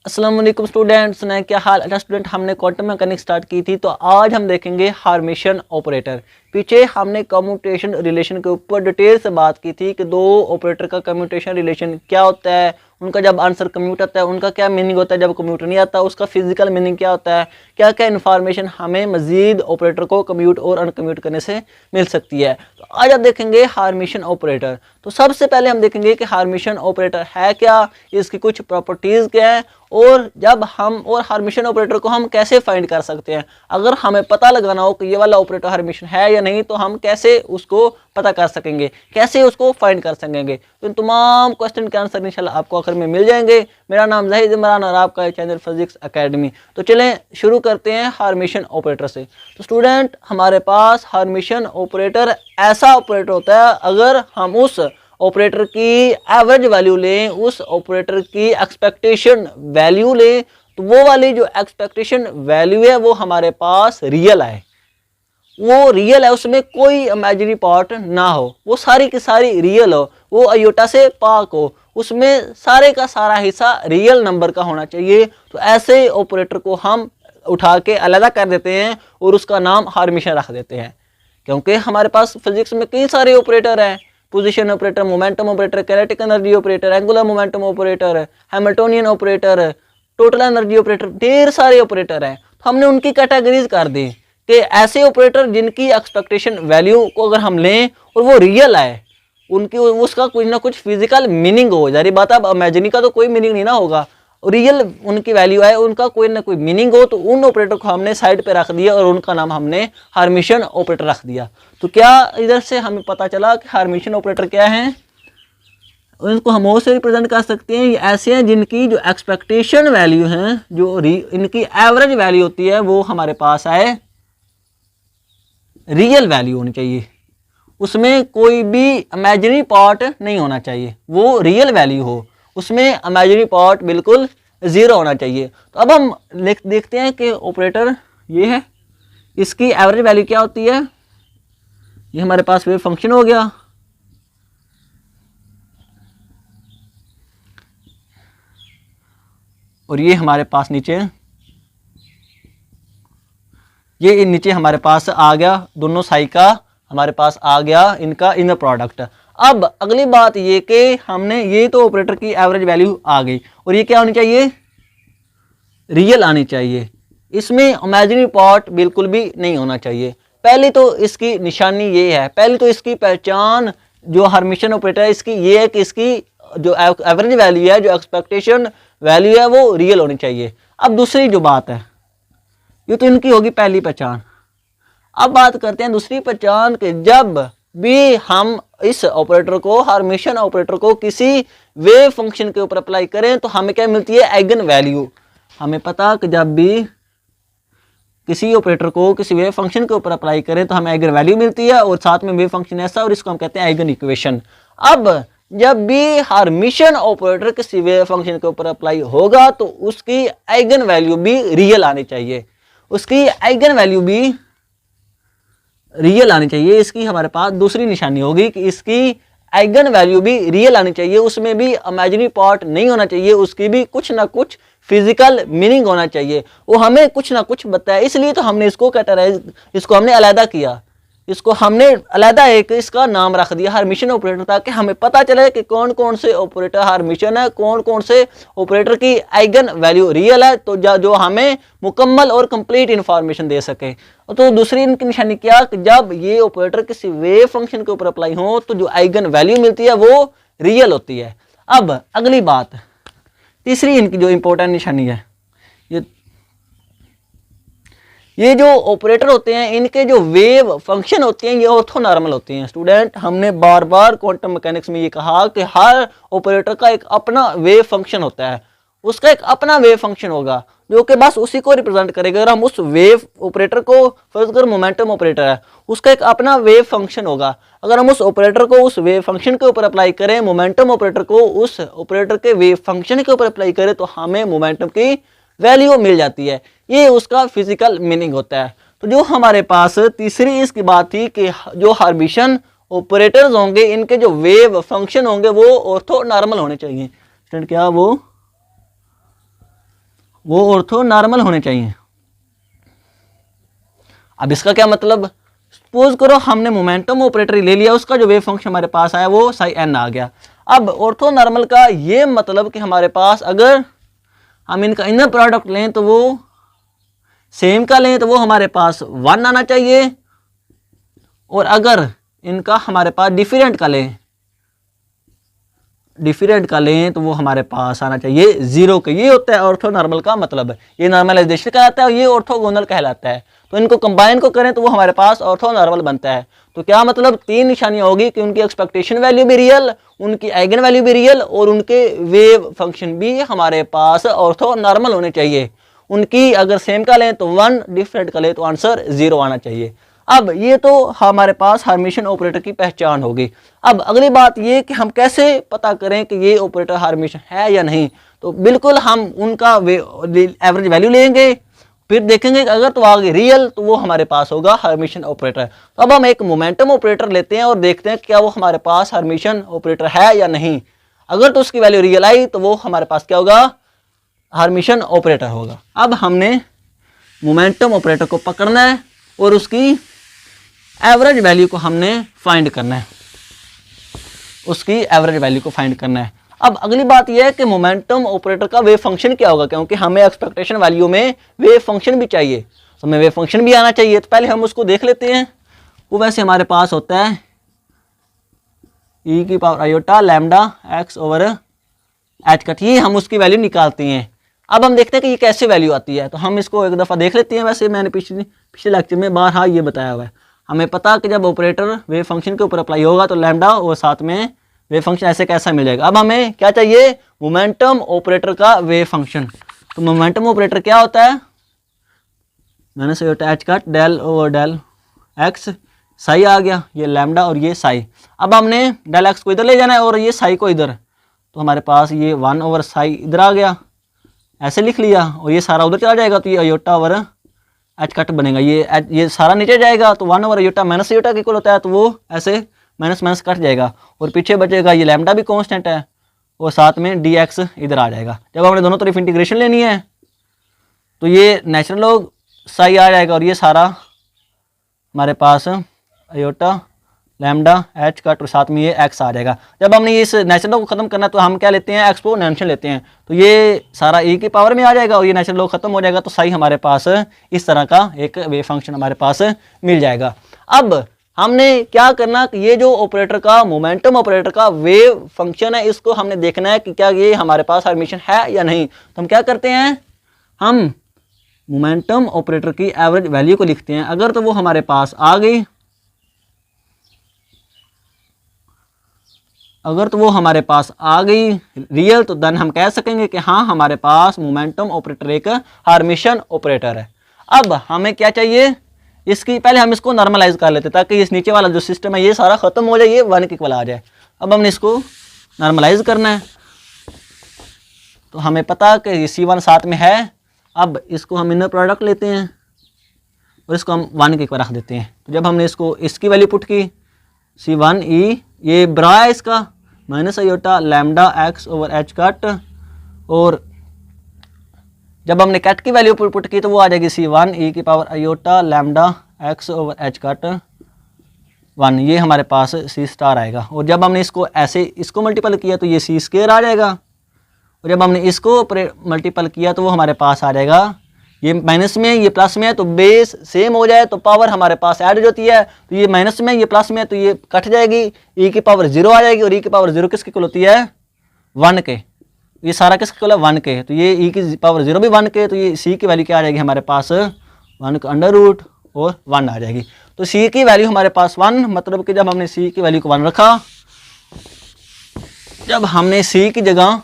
अस्सलाम वालेकुम स्टूडेंट्स ने क्या हाल। अच्छा स्टूडेंट, हमने क्वांटम मैकेनिक्स स्टार्ट की थी, तो आज हम देखेंगे हार्मिशन ऑपरेटर। पीछे हमने कम्यूटेशन रिलेशन के ऊपर डिटेल से बात की थी कि दो ऑपरेटर का कम्यूटेशन रिलेशन क्या होता है, उनका जब आंसर कम्यूट आता है उनका क्या मीनिंग होता है, जब कम्यूट नहीं आता उसका फिजिकल मीनिंग क्या होता है, क्या क्या इन्फॉर्मेशन हमें मजीद ऑपरेटर को कम्यूट और अनकम्यूट करने से मिल सकती है। तो आज आप देखेंगे हार्मिशन ऑपरेटर। तो सबसे पहले हम देखेंगे कि हार्मिशन ऑपरेटर है क्या, इसकी कुछ प्रॉपर्टीज क्या है, और जब हम और हार्मिशन ऑपरेटर को हम कैसे फाइंड कर सकते हैं। अगर हमें पता लगाना हो कि ये वाला ऑपरेटर हार्मिशन है या नहीं, तो हम कैसे उसको पता कर सकेंगे, कैसे उसको फाइंड कर सकेंगे। तो इन तमाम क्वेश्चन के आंसर इंशाल्लाह आपको आखिर में मिल जाएंगे। मेरा नाम जाहिद इमरान और आपका चैनल फिजिक्स एकेडमी। तो चलें शुरू करते हैं हार्मिशन ऑपरेटर से। तो स्टूडेंट, हमारे पास हार्मिशन ऑपरेटर ऐसा ऑपरेटर होता है अगर हम उस ऑपरेटर की एवरेज वैल्यू लें, उस ऑपरेटर की एक्सपेक्टेशन वैल्यू लें, तो वो वाली जो एक्सपेक्टेशन वैल्यू है वो हमारे पास रियल आए, वो रियल है, उसमें कोई इमेजिनरी पार्ट ना हो, वो सारी की सारी रियल हो, वो अयोटा से पाक हो, उसमें सारे का सारा हिस्सा रियल नंबर का होना चाहिए। तो ऐसे ऑपरेटर को हम उठा के अलग कर देते हैं और उसका नाम हार्मिशन रख देते हैं। क्योंकि हमारे पास फिजिक्स में कई सारे ऑपरेटर हैं, position operator, momentum operator, kinetic energy operator, angular momentum operator, Hamiltonian operator, total energy operator, ढेर सारे ऑपरेटर हैं। तो हमने उनकी कैटेगरीज कर दी कि ऐसे ऑपरेटर जिनकी एक्सपेक्टेशन वैल्यू को अगर हम लें और वो रियल आए, उनकी उसका कुछ ना कुछ फिजिकल मीनिंग हो। जारी बात, अब इमेजिनी का तो कोई मीनिंग नहीं ना होगा, रियल उनकी वैल्यू है, उनका कोई ना कोई मीनिंग हो, तो उन ऑपरेटर को हमने साइड पे रख दिया और उनका नाम हमने हार्मिशन ऑपरेटर रख दिया। तो क्या इधर से हमें पता चला कि हार्मिशन ऑपरेटर क्या है, उनको हम और से रिप्रेजेंट कर सकते हैं। ये ऐसे हैं जिनकी जो एक्सपेक्टेशन वैल्यू है, जो इनकी एवरेज वैल्यू होती है, वो हमारे पास आए रियल वैल्यू होनी चाहिए, उसमें कोई भी इमेजिनरी पार्ट नहीं होना चाहिए, वो रियल वैल्यू हो, उसमें इमेजिनरी पार्ट बिल्कुल जीरो होना चाहिए। तो अब हम देखते हैं कि ऑपरेटर ये है, इसकी एवरेज वैल्यू क्या होती है। ये हमारे पास वेव फंक्शन हो गया, और ये हमारे पास नीचे, ये नीचे हमारे पास आ गया, दोनों साइड का हमारे पास आ गया इनका इनर प्रोडक्ट। अब अगली बात ये कि हमने ये तो ऑपरेटर की एवरेज वैल्यू आ गई, और ये क्या होनी चाहिए, रियल आनी चाहिए, इसमें इमेजिनरी पार्ट बिल्कुल भी नहीं होना चाहिए। पहली तो इसकी निशानी ये है, पहली तो इसकी पहचान जो हार्मिशन ऑपरेटर है इसकी ये है कि इसकी जो एवरेज वैल्यू है, जो एक्सपेक्टेशन वैल्यू है, वो रियल होनी चाहिए। अब दूसरी जो बात है, ये तो इनकी होगी पहली पहचान। अब बात करते हैं दूसरी पहचान के, जब भी हम इस ऑपरेटर को, हार्मिशन ऑपरेटर को किसी वेव फंक्शन के ऊपर अप्लाई करें तो हमें क्या मिलती है, आइगन वैल्यू। हमें पता कि जब भी किसी ऑपरेटर को किसी वेव फंक्शन के ऊपर अप्लाई करें तो हमें आइगन वैल्यू मिलती है, और साथ में वेव फंक्शन ऐसा, और इसको हम कहते हैं आइगन इक्वेशन। अब जब भी हार्मिशन ऑपरेटर किसी वेव फंक्शन के ऊपर अप्लाई होगा तो उसकी आइगन वैल्यू भी रियल आनी चाहिए, उसकी आइगन वैल्यू भी रियल आनी चाहिए। इसकी हमारे पास दूसरी निशानी होगी कि इसकी आइगन वैल्यू भी रियल आनी चाहिए, उसमें भी इमेजिनरी पार्ट नहीं होना चाहिए, उसकी भी कुछ ना कुछ फिजिकल मीनिंग होना चाहिए, वो हमें कुछ ना कुछ बताया। इसलिए तो हमने इसको कैटेगराइज, इसको हमने अलहदा किया, इसको हमने अलहदा एक इसका नाम रख दिया हार्मिशन ऑपरेटर, ताकि हमें पता चले कि कौन कौन से ऑपरेटर हार्मिशन है, कौन कौन से ऑपरेटर की आइगन वैल्यू रियल है, तो जो हमें मुकम्मल और कंप्लीट इंफॉर्मेशन दे सके। तो दूसरी इनकी निशानी क्या, कि जब ये ऑपरेटर किसी वेव फंक्शन के ऊपर अप्लाई हो तो जो आइगन वैल्यू मिलती है वो रियल होती है। अब अगली बात, तीसरी इनकी जो इंपॉर्टेंट निशानी है, ये जो ऑपरेटर होते हैं इनके जो वेव फंक्शन होती हैं ये ऑर्थोनॉर्मल होती हैं। स्टूडेंट, हमने बार बार क्वांटम मैकेनिक्स में ये कहा कि हर ऑपरेटर का एक अपना वेव फंक्शन होता है, उसका एक अपना वेव फंक्शन होगा जो कि बस उसी को रिप्रेजेंट करेगा। अगर हम उस वेव ऑपरेटर को, फर्ज कर मोमेंटम ऑपरेटर है, उसका एक अपना वेव फंक्शन होगा, अगर हम उस ऑपरेटर को उस वेव फंक्शन के ऊपर अप्लाई करें, मोमेंटम ऑपरेटर को उस ऑपरेटर के वेव फंक्शन के ऊपर अप्लाई करें, तो हमें मोमेंटम की वैल्यू मिल जाती है, ये उसका फिजिकल मीनिंग होता है। तो जो हमारे पास तीसरी इसकी बात थी कि जो हार्मिशन ऑपरेटर्स होंगे इनके जो वेव फंक्शन होंगे वो ऑर्थोनॉर्मल होने चाहिए। स्टूडेंट, क्या वो वो ऑर्थो नॉर्मल होने चाहिए। अब इसका क्या मतलब, सपोज करो हमने मोमेंटम ऑपरेटर ले लिया, उसका जो वेव फंक्शन हमारे पास आया वो साई एन आ गया। अब ऑर्थो नॉर्मल का ये मतलब कि हमारे पास अगर हम इनका इनर प्रोडक्ट लें तो वो सेम का लें तो वो हमारे पास 1 आना चाहिए, और अगर इनका हमारे पास डिफरेंट का लें तो वो हमारे पास आना चाहिए 0 के। ये होता है ऑर्थो नॉर्मल का मतलब, ये नॉर्मलाइजेशन कहलाता है और ये ऑर्थोगोनल कहलाता है। तो इनको कंबाइन को करें तो वो हमारे पास ऑर्थो नॉर्मल बनता है। तो क्या मतलब, 3 निशानियां होगी कि उनकी एक्सपेक्टेशन वैल्यू भी रियल, उनकी आइगन वैल्यू भी रियल, और उनके वेव फंक्शन भी हमारे पास ऑर्थो नॉर्मल होने चाहिए। उनकी अगर सेम का लें तो 1, डिफरेंट का लें तो आंसर 0 आना चाहिए। अब ये तो हमारे पास हर्मिशन ऑपरेटर की पहचान होगी। अब अगली बात ये कि हम कैसे पता करें कि ये ऑपरेटर हर्मिशन है या नहीं। तो बिल्कुल हम उनका एवरेज वैल्यू लेंगे, फिर देखेंगे कि अगर तो आगे रियल तो वो हमारे पास होगा हर्मिशन ऑपरेटर। तो अब हम एक मोमेंटम ऑपरेटर लेते हैं और देखते हैं क्या वो हमारे पास हर्मिशन ऑपरेटर है या नहीं। अगर तो उसकी वैल्यू रियल आई तो वो हमारे पास क्या होगा, हर्मिशन ऑपरेटर होगा। अब हमने मोमेंटम ऑपरेटर को पकड़ना है और उसकी एवरेज वैल्यू को हमने फाइंड करना है, उसकी एवरेज वैल्यू को फाइंड करना है। अब अगली बात यह है कि मोमेंटम ऑपरेटर का वेव फंक्शन क्या होगा, क्योंकि हमें एक्सपेक्टेशन वैल्यू में वेव फंक्शन भी चाहिए, तो हमें वेव फंक्शन भी आना चाहिए। तो पहले हम उसको देख लेते हैं। वो वैसे हमारे पास होता है e की power iota lambda x over H cut, ये हम उसकी वैल्यू निकालते हैं। अब हम देखते हैं कि ये कैसे वैल्यू आती है, तो हम इसको एक दफ़ा देख लेते हैं। वैसे मैंने पिछले लेक्चर में बार हाँ ये बताया हुआ है। हमें पता कि जब ऑपरेटर वेव फंक्शन के ऊपर अप्लाई होगा तो लैम्डा और साथ में वेव फंक्शन ऐसे कैसा मिल जाएगा। अब हमें क्या चाहिए, मोमेंटम ऑपरेटर का वेव फंक्शन। तो मोमेंटम ऑपरेटर क्या होता है, मैंने से H cut del over del X, psi आ गया, ये लैम्डा और ये साई। अब हमने डेल एक्स को इधर ले जाना है और ये साई को इधर, तो हमारे पास ये 1 ओवर साई इधर आ गया, ऐसे लिख लिया, और ये सारा उधर चला जाएगा तो ये अयोटा ओवर एच कट बनेगा। ये सारा नीचे जाएगा तो 1 ओवर अयोटा माइनस अयोटा के इक्वल होता है, तो वो ऐसे माइनस माइनस कट जाएगा और पीछे बचेगा ये लैम्डा भी कांस्टेंट है, और साथ में डी एक्स इधर आ जाएगा। जब हमने दोनों तरफ इंटीग्रेशन लेनी है तो ये नेचुरल लॉग साई आ जाएगा, और ये सारा हमारे पास अयोटा लैम्डा एच कट और साथ में ये एक्स आ जाएगा। जब हमने इस नेचुरल लॉग को खत्म करना है तो हम क्या लेते हैं, एक्सपोनेंशियल लेते हैं, तो ये सारा e की पावर में आ जाएगा और ये नेचुरल लॉग खत्म हो जाएगा, तो साई हमारे पास इस तरह का एक वेव फंक्शन हमारे पास मिल जाएगा। अब हमने क्या करना कि ये जो ऑपरेटर का मोमेंटम ऑपरेटर का वेव फंक्शन है, इसको हमने देखना है कि क्या ये हमारे पास हर्मिशन है या नहीं। तो हम क्या करते हैं, हम मोमेंटम ऑपरेटर की एवरेज वैल्यू को लिखते हैं। अगर तो वो हमारे पास आ गई, अगर तो वो हमारे पास आ गई रियल, तो देन हम कह सकेंगे कि हाँ हमारे पास मोमेंटम ऑपरेटर एक हर्मिशन ऑपरेटर है। अब हमें क्या चाहिए, इसकी पहले हम इसको नॉर्मलाइज कर लेते हैं ताकि इस नीचे वाला जो सिस्टम है ये सारा खत्म हो जाए, ये 1 के इक्वल आ जाए। अब हमने इसको नॉर्मलाइज करना है, तो हमें पता कि ये C1 साथ में है। अब इसको हम इनर प्रोडक्ट लेते हैं और इसको हम 1 के इक्वल रख देते हैं। तो जब हमने इसको इसकी वैल्यू पुट की C1 E, ये ब्रा है इसका minus iota lambda X over H cut, और जब हमने कैट की वैल्यू पुट की तो वो आ जाएगी C1 E की power aorta lambda X over H cut 1, ये हमारे पास C स्टार आएगा। और जब हमने इसको ऐसे इसको मल्टीपल किया तो ये C स्क्वायर आ जाएगा, और जब हमने इसको मल्टीपल किया तो वो हमारे पास आ जाएगा, ये माइनस में ये प्लस में है तो बेस सेम हो जाए तो पावर हमारे पास ऐड हो जाती है। तो ये माइनस में ये प्लस में है तो ये कट जाएगी, e की पावर 0 आ जाएगी, और e की पावर 0 किसके इक्वल होती है, 1 के। ये सारा किसके इक्वल है, 1 के। तो ये e की पावर 0 भी 1 के, तो ये c की वैल्यू क्या आ जाएगी हमारे पास 1 का अंडर रूट और 1 आ जाएगी। तो c की वैल्यू हमारे पास 1, मतलब कि जब हमने c की वैल्यू को 1 रखा, जब हमने c की जगह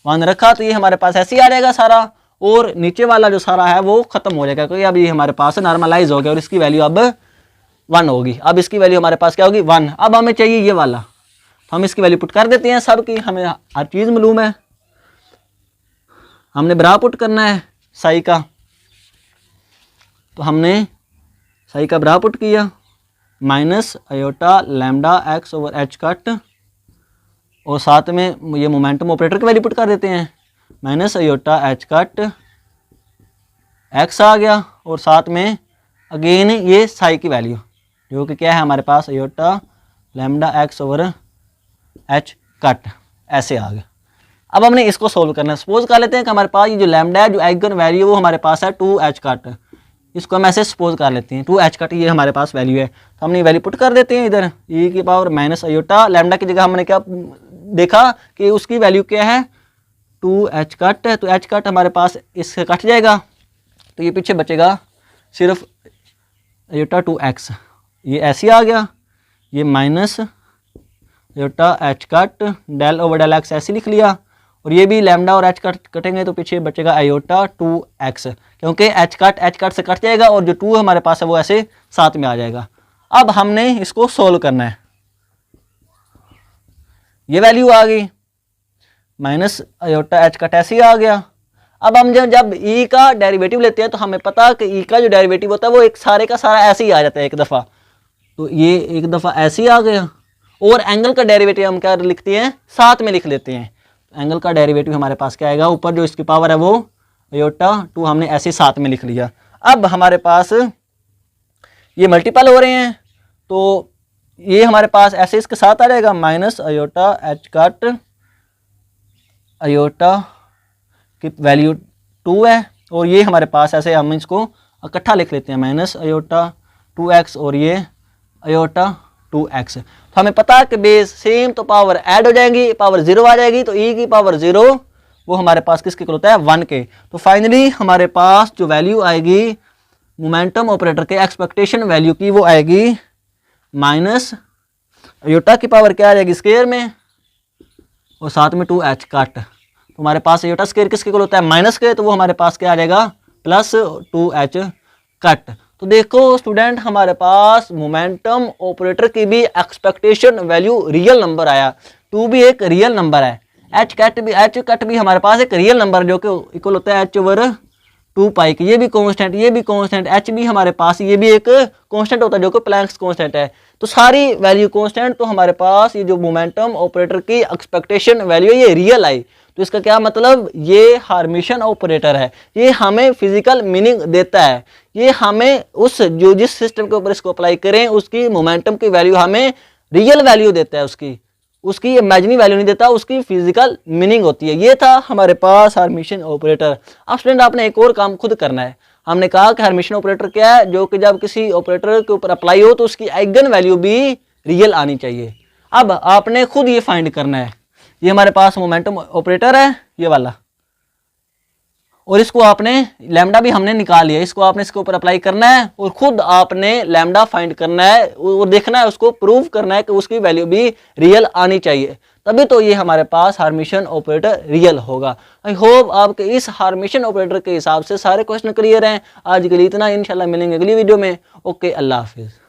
1 रखा तो ये हमारे पास ऐसे ही आ जाएगा सारा, और नीचे वाला जो सारा है वो खत्म हो जाएगा, क्योंकि अब ये हमारे पास नॉर्मलाइज हो गया और इसकी वैल्यू अब 1 होगी। अब इसकी वैल्यू हमारे पास क्या होगी, 1। अब हमें चाहिए ये वाला, तो हम इसकी वैल्यू पुट कर देते हैं सब की, हमें हर चीज़ मालूम है। हमने ब्रा पुट करना है साई का, तो हमने साई का ब्रा पुट किया minus iota lambda X over H cut, और साथ में ये मोमेंटम ऑपरेटर की वैल्यू पुट कर देते हैं minus iota H cut X आ गया और साथ में अगेन ये साई की वैल्यू जो कि क्या है हमारे पास iota lambda X over H cut ऐसे आ गया। अब हमने इसको सोल्व करना है। सपोज कर लेते हैं कि हमारे पास ये जो लैम्डा है जो आइगन वैल्यू वो हमारे पास है 2h कट, इसको हम ऐसे सपोज कर लेते हैं 2h कट ये हमारे पास वैल्यू है, तो हमने वैल्यू पुट कर देते हैं इधर e की पावर माइनस आयोटा लैम्डा की जगह हमने क्या देखा कि उसकी वैल्यू क्या है 2h कट है, तो h कट हमारे पास इससे कट जाएगा तो ये पीछे बचेगा सिर्फ आयोटा 2x, ये ऐसे आ गया, ये minus iota h cut del over del x ऐसे लिख लिया और ये भी लैम्डा और h कट कटेंगे तो पीछे बचेगा आयोटा 2x क्योंकि h कट से कट जाएगा और जो 2 हमारे पास है वो ऐसे साथ में आ जाएगा। अब हमने इसको सोल्व करना है, ये वैल्यू आ गई माइनस आयोटा h कट ऐसे आ गया। अब हम जब e का डेरिवेटिव लेते हैं तो हमें पता कि e का जो डेरिवेटिव होता है वो एक सारे का सारा ऐसे ही आ जाता है एक दफ़ा, तो ये एक दफ़ा ऐसे ही आ गया और एंगल का डेरिवेटिव हम क्या लिखते हैं साथ में लिख लेते हैं, एंगल का डेरिवेटिव हमारे पास क्या आएगा ऊपर जो इसकी पावर है वो आयोटा 2 हमने ऐसे साथ में लिख लिया। अब हमारे पास ये मल्टीपल हो रहे हैं तो ये हमारे पास ऐसे इसके साथ आ जाएगा minus iota h cut iota की वैल्यू 2 है और ये हमारे पास ऐसे हम इसको इकट्ठा लिख लेते हैं माइनस आयोटा 2x और ये आयोटा 2x। तो हमें पता है कि बेस सेम तो पावर ऐड हो जाएंगी, पावर 0 आ जाएगी, तो e की पावर 0 वो हमारे पास किसके इक्वल होता है 1 के। तो फाइनली हमारे पास जो वैल्यू आएगी मोमेंटम ऑपरेटर के एक्सपेक्टेशन वैल्यू की वो आएगी माइनस आयोटा की पावर क्या आ जाएगी स्क्वायर में और साथ में 2h कट, तो हमारे पास आयोटा स्क्वायर किसके इक्वल होता है माइनस के, तो वो हमारे पास क्या आ जाएगा प्लस 2h कट। तो देखो स्टूडेंट हमारे पास मोमेंटम ऑपरेटर की भी एक्सपेक्टेशन वैल्यू रियल नंबर आया, 2 भी एक रियल नंबर है, h कट भी हमारे पास एक रियल नंबर जो कि इक्वल होता है h ओवर 2 पाई की, ये भी कांस्टेंट ये भी कांस्टेंट, h भी हमारे पास ये भी एक कांस्टेंट होता है जो कि प्लैंक्स कांस्टेंट है, तो सारी वैल्यू कांस्टेंट। तो हमारे पास ये जो मोमेंटम ऑपरेटर की एक्सपेक्टेशन वैल्यू ये रियल आई, तो इसका क्या मतलब ये हार्मिशन ऑपरेटर है, ये हमें फिजिकल मीनिंग देता है, ये हमें उस जो जिस सिस्टम के ऊपर इसको अप्लाई करें उसकी मोमेंटम की वैल्यू हमें रियल वैल्यू देता है, उसकी इमेजिनरी वैल्यू नहीं देता, उसकी फिजिकल मीनिंग होती है। ये था हमारे पास हार्मिशन ऑपरेटर। अब स्टूडेंट आपने एक और काम खुद करना है, हमने कहा कि हार्मिशन ऑपरेटर क्या है जो कि जब किसी ऑपरेटर के ऊपर अप्लाई हो तो उसकी आइगन वैल्यू भी रियल आनी चाहिए। अब आपने खुद ये फाइंड करना है, ये हमारे पास मोमेंटम ऑपरेटर है ये वाला और इसको आपने लैम्डा भी हमने निकाल लिया, इसको आपने इसके ऊपर अप्लाई करना है और खुद आपने लैम्डा फाइंड करना है और देखना है उसको प्रूव करना है कि उसकी वैल्यू भी रियल आनी चाहिए, तभी तो ये हमारे पास हार्मिशन ऑपरेटर रियल होगा। आई होप आपके इस हार्मिशन ऑपरेटर के हिसाब से सारे क्वेश्चन क्लियर हैं। आज के लिए इतना, इंशाल्लाह मिलेंगे अगली वीडियो में। ओके, अल्लाह हाफिज़।